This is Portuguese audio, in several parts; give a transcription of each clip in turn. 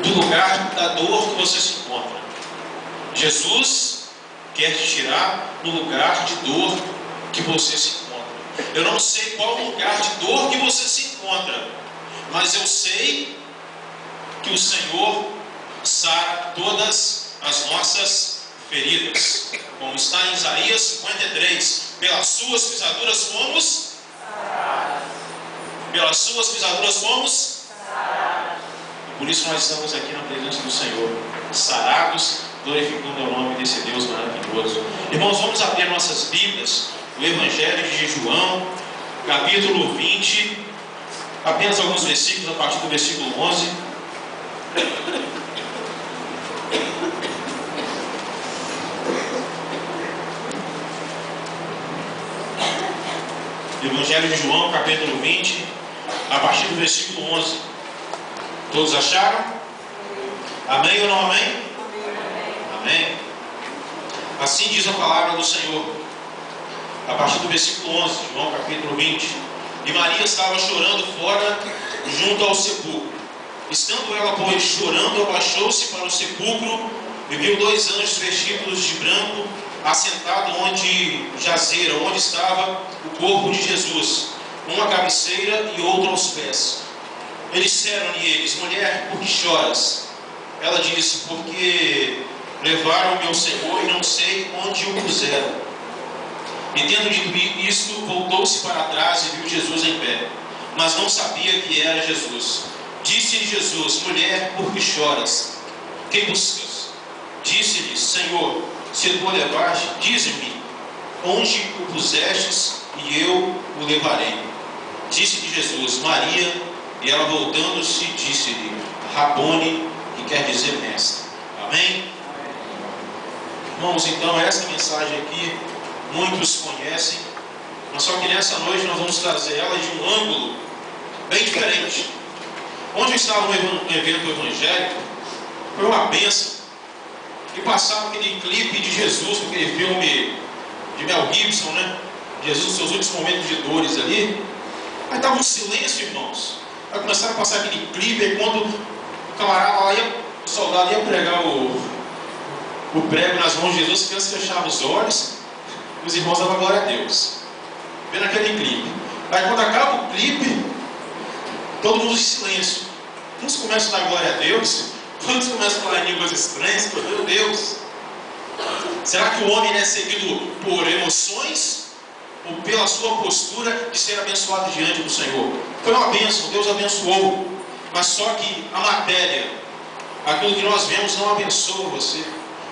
do lugar da dor que você se encontra. Jesus quer te tirar do lugar de dor que você se encontra. Eu não sei qual lugar de dor que você se encontra, mas eu sei que o Senhor sara todas as nossas feridas, como está em Isaías 53. Pelas suas pisaduras fomos sarados. Pelas suas pisaduras fomos sarados. E por isso nós estamos aqui na presença do Senhor, sarados, glorificando o nome desse Deus maravilhoso. Irmãos, vamos abrir nossas Bíblias, o Evangelho de João, capítulo 20, apenas alguns versículos, a partir do versículo 11. Evangelho de João, capítulo 20, a partir do versículo 11. Todos acharam? Amém ou não amém? Amém. Amém. Assim diz a palavra do Senhor, a partir do versículo 11, João capítulo 20. E Maria estava chorando fora, junto ao sepulcro. Estando ela, pois, chorando, abaixou-se para o sepulcro e viu dois anjos vestidos de branco, assentado onde jazera, onde estava o corpo de Jesus, um à cabeceira e outro aos pés. Eles disseram-lhe eles: mulher, por que choras? Ela disse: porque levaram meu Senhor e não sei onde o puseram. E tendo dito isto, voltou-se para trás e viu Jesus em pé, mas não sabia que era Jesus. Disse-lhe Jesus: mulher, por que choras? Quem buscas? Disse-lhe: Senhor, se tu o levaste, dize-me onde o pusestes, e eu o levarei. Disse-lhe Jesus: Maria. E ela, voltando-se, disse-lhe: Rabone, que quer dizer mestre. Amém? Irmãos, então essa mensagem aqui muitos conhecem, mas só que nessa noite nós vamos trazer ela de um ângulo bem diferente. Onde eu estava no evento evangélico, foi uma bênção. E passava aquele clipe de Jesus, aquele filme de Mel Gibson, né? Jesus nos seus últimos momentos de dores ali. Aí estava um silêncio, irmãos. Aí começaram a passar aquele clipe, aí quando o camarada lá ia, o soldado ia pregar o prego nas mãos de Jesus, as crianças fechavam os olhos, e os irmãos davam glória a Deus, vendo aquele clipe. Aí quando acaba o clipe, todo mundo em silêncio. Uns começam a dar glória a Deus, outros começam a falar em línguas estranhas. Meu Deus, será que o homem é seguido por emoções ou pela sua postura de ser abençoado diante do Senhor? Foi uma bênção, Deus abençoou, mas só que a matéria, aquilo que nós vemos, não abençoa você.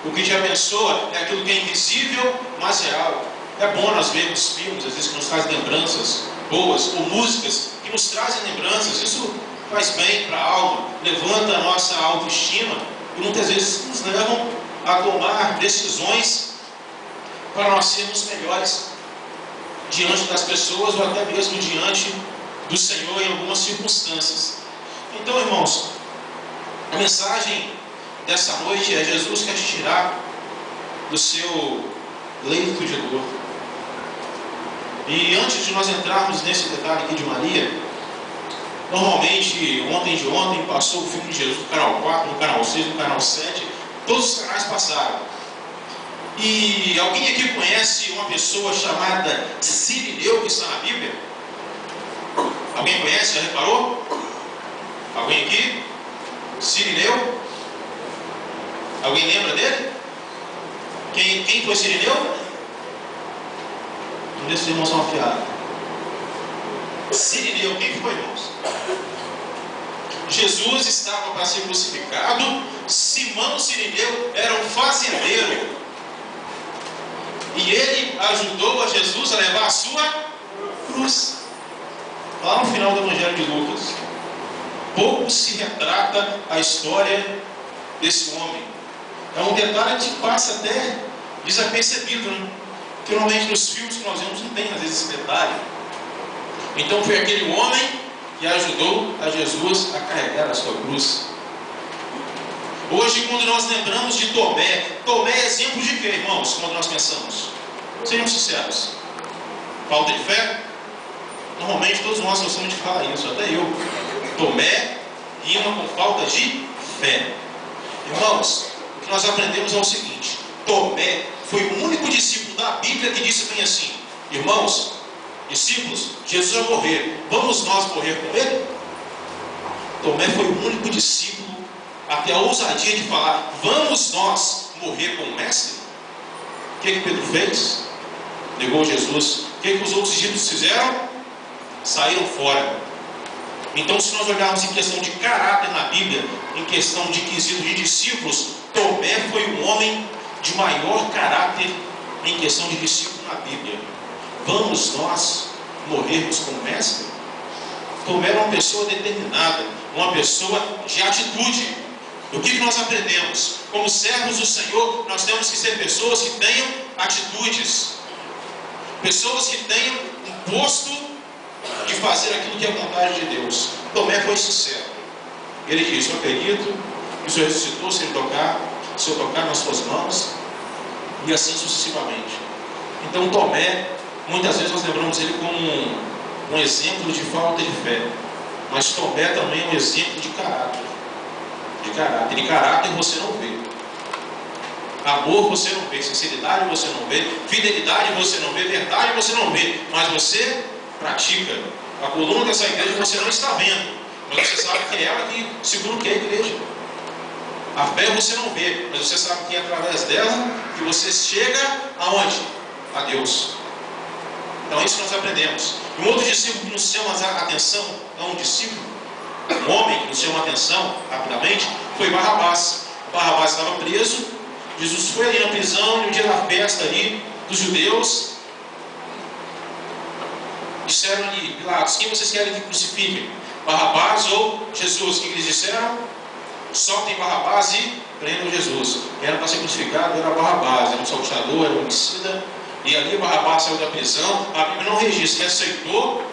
O que te abençoa é aquilo que é invisível, mas real. É bom nós vermos filmes, às vezes, que nos trazem lembranças boas, ou músicas que nos trazem lembranças. Isso faz bem para a alma, levanta a nossa autoestima, e muitas vezes nos levam a tomar decisões para nós sermos melhores diante das pessoas, ou até mesmo diante do Senhor em algumas circunstâncias. Então, irmãos, a mensagem dessa noite é: Jesus quer te tirar do seu leito de dor. E antes de nós entrarmos nesse detalhe aqui de Maria, normalmente, ontem de ontem, passou o filme de Jesus no canal 4, no canal 6, no canal 7, todos os canais passaram. E alguém aqui conhece uma pessoa chamada Cirineu, que está na Bíblia? Alguém conhece? Já reparou? Alguém aqui? Cirineu? Alguém lembra dele? Quem foi Cirineu? Vamos ver se os irmãos são afiados. Cirineu, quem foi, irmãos? Jesus estava para ser crucificado. Simão Cirineu era um fazendeiro. E ele ajudou a Jesus a levar a sua cruz. Lá no final do Evangelho de Lucas, pouco se retrata a história desse homem. É um detalhe que passa até desapercebido, né? Porque normalmente nos filmes que nós vemos não tem às vezes esse detalhe. Então foi aquele homem que ajudou a Jesus a carregar a sua cruz. Hoje, quando nós lembramos de Tomé, Tomé é exemplo de quê, irmãos? Quando nós pensamos, sejam sinceros, falta de fé? Normalmente todos nós gostamos de falar isso, até eu. Tomé rima com falta de fé. nós aprendemos é o seguinte: Tomé foi o único discípulo da Bíblia que disse bem assim: irmãos, discípulos, Jesus vai morrer, vamos nós morrer com ele? Tomé foi o único discípulo a ter a ousadia de falar: vamos nós morrer com o mestre? O que Pedro fez? Negou Jesus. O que os outros discípulos fizeram? Saíram fora. Então, se nós olharmos em questão de caráter na Bíblia, em questão de quesito de discípulos, Tomé foi o homem de maior caráter em questão de discípulo na Bíblia. Vamos nós morrermos com o mestre? Tomé era uma pessoa determinada, uma pessoa de atitude. O que nós aprendemos? Como servos do Senhor, nós temos que ser pessoas que tenham atitudes, pessoas que tenham um posto de fazer aquilo que é a vontade de Deus. Tomé foi sincero. Ele disse: eu acredito que o Senhor ressuscitou se eu tocar nas suas mãos, e assim sucessivamente. Então Tomé, muitas vezes nós lembramos ele como um exemplo de falta de fé, mas Tomé também é um exemplo de caráter. De caráter você não vê, amor você não vê, sinceridade você não vê, fidelidade você não vê, verdade você não vê, mas você pratica. A coluna dessa igreja você não está vendo, mas você sabe que é ela que segura o que é a igreja. A fé você não vê, mas você sabe que é através dela que você chega aonde? A Deus. Então isso nós aprendemos. Um outro discípulo que nos chama a atenção, não um discípulo, um homem que nos chama a atenção rapidamente, foi Barrabás. Barrabás estava preso, Jesus foi ali na prisão, e no dia da festa ali dos judeus, disseram ali: Pilatos, quem vocês querem que crucifiquem? Barrabás ou Jesus? O que eles disseram? Soltem Barrabás e prendam Jesus. Quem era para ser crucificado era Barrabás, era um salteador, era um homicida. E ali Barrabás saiu da prisão. A Bíblia não registra se aceitou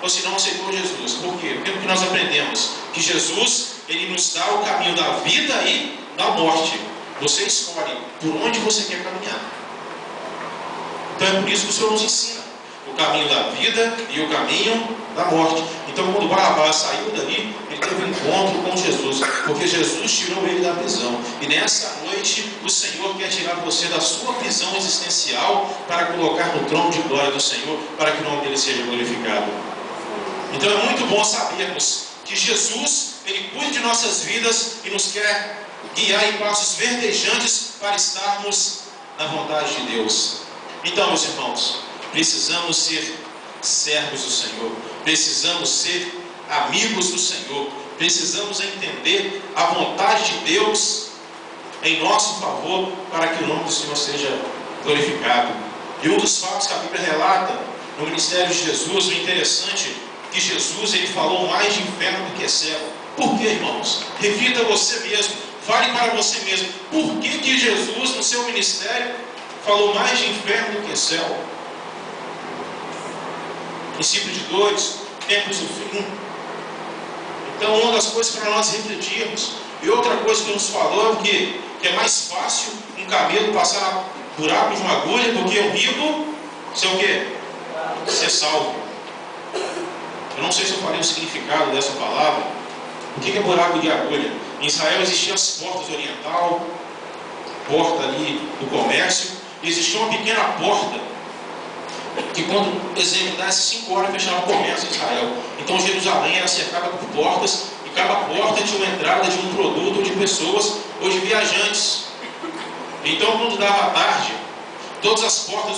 ou se não aceitou Jesus. Por quê? Porque nós aprendemos que Jesus, ele nos dá o caminho da vida e da morte. Você escolhe por onde você quer caminhar. Então é por isso que o Senhor nos ensina o caminho da vida e o caminho da morte. Então, quando Barrabás saiu dali, ele teve um encontro com Jesus, porque Jesus tirou ele da prisão. E nessa noite, o Senhor quer tirar você da sua prisão existencial para colocar no trono de glória do Senhor, para que o nome dele seja glorificado. Então, é muito bom sabermos que Jesus, ele cuida de nossas vidas e nos quer guiar em passos verdejantes para estarmos na vontade de Deus. Então, meus irmãos, precisamos ser servos do Senhor, precisamos ser amigos do Senhor, precisamos entender a vontade de Deus em nosso favor, para que o nome do Senhor seja glorificado. E um dos fatos que a Bíblia relata no ministério de Jesus, o interessante, que Jesus, ele falou mais de inferno do que céu. Por quê, irmãos? Reflita você mesmo, fale para você mesmo, por que Jesus, no seu ministério, falou mais de inferno do que céu? Princípio de dores, tempos do fim. Então, uma das coisas para nós refletirmos. E outra coisa que nos falou é que é mais fácil um camelo passar no buraco de uma agulha do que um rico ser o quê? Ser salvo. Eu não sei se eu falei o significado dessa palavra. O que é buraco de agulha? Em Israel existiam as portas oriental, porta ali do comércio, e existia uma pequena porta que, quando examinasse 5 horas, fechava o comércio em Israel. Então Jerusalém era cercada por portas, e cada porta tinha uma entrada de um produto ou de pessoas ou de viajantes. Então, quando dava tarde, todas as portas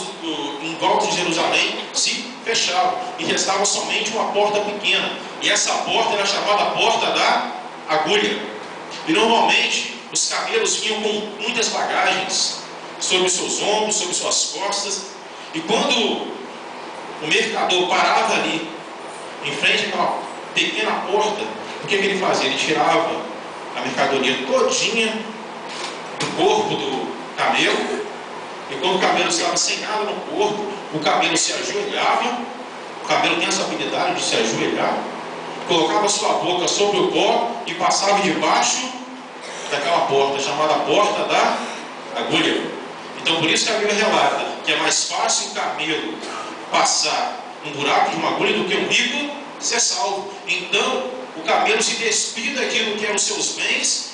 em volta de Jerusalém se fechavam e restava somente uma porta pequena, e essa porta era chamada Porta da Agulha. E normalmente os camelos vinham com muitas bagagens sobre seus ombros, sobre suas costas. E quando o mercador parava ali, em frente àquela pequena porta, o que ele fazia? Ele tirava a mercadoria todinha do corpo do camelo, e quando o camelo estava sem nada no corpo, o camelo se ajoelhava. O camelo tem essa habilidade de se ajoelhar, colocava sua boca sobre o pó e passava debaixo daquela porta, chamada Porta da Agulha. Então, por isso que a Bíblia relata que é mais fácil um camelo passar um buraco de uma agulha do que um rico ser salvo. Então, o camelo se despide daquilo que eram os seus bens